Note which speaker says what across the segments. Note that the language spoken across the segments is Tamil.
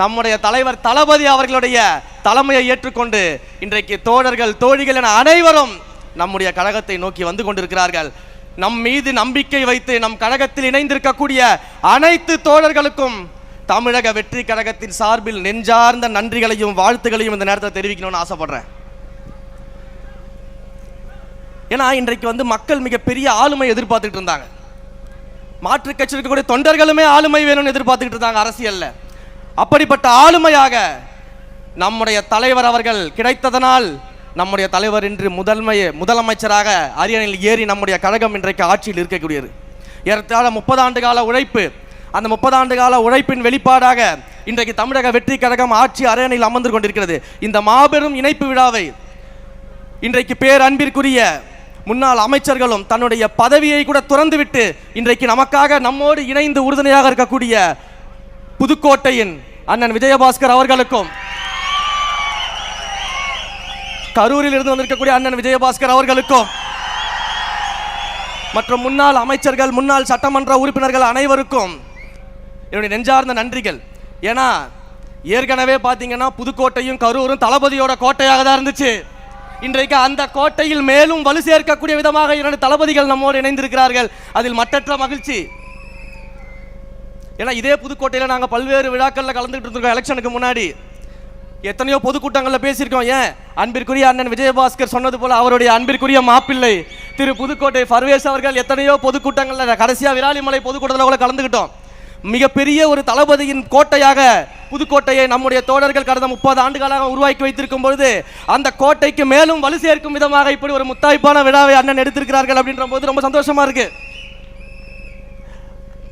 Speaker 1: நம்முடைய தலைவர் தளபதி அவர்களுடைய தலைமையை ஏற்றுக்கொண்டு இன்றைக்கு தோழர்கள் தோழிகள் என அனைவரும் நம்முடைய கழகத்தை நோக்கி வந்து கொண்டிருக்கிறார்கள். நம் மீது நம்பிக்கை வைத்து நம் கழகத்தில் இணைந்திருக்கக்கூடிய அனைத்து தோழர்களுக்கும் தமிழக வெற்றி கழகத்தின் சார்பில் நெஞ்சார்ந்த நன்றிகளையும் வாழ்த்துகளையும் இந்த நேரத்தில் தெரிவிக்கணும்னு ஆசைப்படுறேன். ஏன்னா இன்றைக்கு மக்கள் மிகப்பெரிய ஆளுமை எதிர்பார்த்துட்டு இருந்தாங்க. மாற்றுக் கட்சியில் இருக்கக்கூடிய தொண்டர்களுமே ஆளுமை வேணும்னு எதிர்பார்த்துக்கிட்டு இருந்தாங்க அரசியல்ல. அப்படிப்பட்ட ஆளுமையாக நம்முடைய தலைவர் அவர்கள் கிடைத்ததனால் நம்முடைய தலைவர் இன்று முதலமைச்சராக அரியணையில் ஏறி நம்முடைய கழகம் இன்றைக்கு ஆட்சியில் இருக்கக்கூடியது. ஏறத்தாழ 30 ஆண்டு கால உழைப்பு, அந்த 30 ஆண்டு கால உழைப்பின் வெளிப்பாடாக இன்றைக்கு தமிழக வெற்றி கழகம் ஆட்சி அரியணையில் அமர்ந்து கொண்டிருக்கிறது. இந்த மாபெரும் இணைப்பு விழாவை இன்றைக்கு பேரன்பிற்குரிய முன்னாள் அமைச்சர்களும் தன்னுடைய பதவியை கூட துறந்துவிட்டு இன்றைக்கு நமக்காக நம்மோடு இணைந்து உறுதுணையாக இருக்கக்கூடிய புதுக்கோட்டையின் அண்ணன் விஜயபாஸ்கர் அவர்களுக்கும், கரூரில் இருந்து வந்திருக்கக்கூடிய அண்ணன் விஜயபாஸ்கர் அவர்களுக்கும் மற்றும் முன்னாள் அமைச்சர்கள் முன்னாள் சட்டமன்ற உறுப்பினர்கள் அனைவருக்கும் என்னுடைய நெஞ்சார்ந்த நன்றிகள். ஏன்னா ஏற்கனவே பார்த்தீங்கன்னா புதுக்கோட்டையும் கரூரும் தளபதியோட கோட்டையாக தான் இருந்துச்சு. இன்றைக்கு அந்த கோட்டையில் மேலும் வலு சேர்க்கக்கூடிய விதமாக 2 தளபதிகள் நம்மோடு இணைந்திருக்கிறார்கள். அதில் மற்றற்ற மகிழ்ச்சி. ஏன்னா இதே புதுக்கோட்டையில் நாங்கள் பல்வேறு விழாக்களில் கலந்துகிட்டு இருந்திருக்கோம். எலெக்ஷனுக்கு முன்னாடி எத்தனையோ பொதுக்கூட்டங்களில் பேசியிருக்கோம். ஏன் அன்பிற்குரிய அண்ணன் விஜயபாஸ்கர் சொன்னது போல அவருடைய அன்பிற்குரிய மாப்பிள்ளை திரு புதுக்கோட்டை பர்வேஸ் அவர்கள் எத்தனையோ பொதுக்கூட்டங்களில் கடைசியாக விராலிமலை பொதுக்கூட்டத்தில் கூட கலந்துக்கிட்டோம். மிகப்பெரிய ஒரு தளபதியின் கோட்டையாக புதுக்கோட்டையை நம்முடைய தோழர்கள் கடந்த 30 ஆண்டுகளாக உருவாக்கி வைத்திருக்கும் பொழுது அந்த கோட்டைக்கு மேலும் வலு சேர்க்கும் விதமாக இப்படி ஒரு முத்தாய்ப்பான விழாவை அண்ணன் எடுத்திருக்கிறார்கள் அப்படின்ற போது ரொம்ப சந்தோஷமா இருக்கு.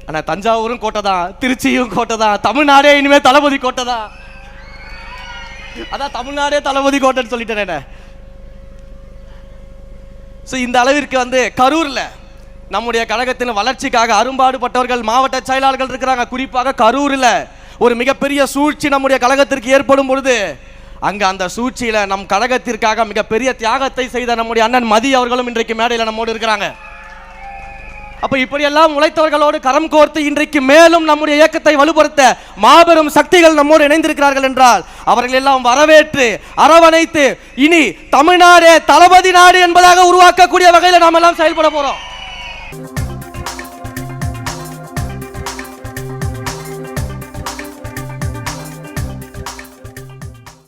Speaker 1: ஆனால் தஞ்சாவூரும் கோட்டை தான், திருச்சியும் கோட்டை தான், தமிழ்நாடே இனிமேல் தளபதி கோட்டை தான். அதான் தமிழ்நாடே தளபதி கோட்டைன்னு சொல்லிட்டேன். இந்த அளவிற்கு கரூர்ல நம்முடைய கழகத்தின் வளர்ச்சிக்காக அரும்பாடுபட்டவர்கள் மாவட்ட செயலாளர்கள் இருக்கிறாங்க. குறிப்பாக கரூரில் ஒரு மிகப்பெரிய சூழ்ச்சி நம்முடைய கழகத்திற்கு ஏற்படும் பொழுது அங்கே அந்த சூழ்ச்சியில் நம் கழகத்திற்காக மிகப்பெரிய தியாகத்தை செய்த நம்முடைய அண்ணன் மதி அவர்களும் இன்றைக்கு மேடையில் நம்மோடு இருக்கிறாங்க. அப்ப இப்படியெல்லாம் உழைத்தவர்களோடு கரம் கோர்த்து இன்றைக்கு மேலும் நம்முடைய இயக்கத்தை வலுப்படுத்த மாபெரும் சக்திகள் நம்மோடு இணைந்திருக்கிறார்கள் என்றால் அவர்கள் எல்லாம் வரவேற்று அரவணைத்து இனி தமிழ்நாடே தளபதி நாடு என்பதாக உருவாக்கக்கூடிய வகையில் நாம் எல்லாம் செயல்பட போறோம்.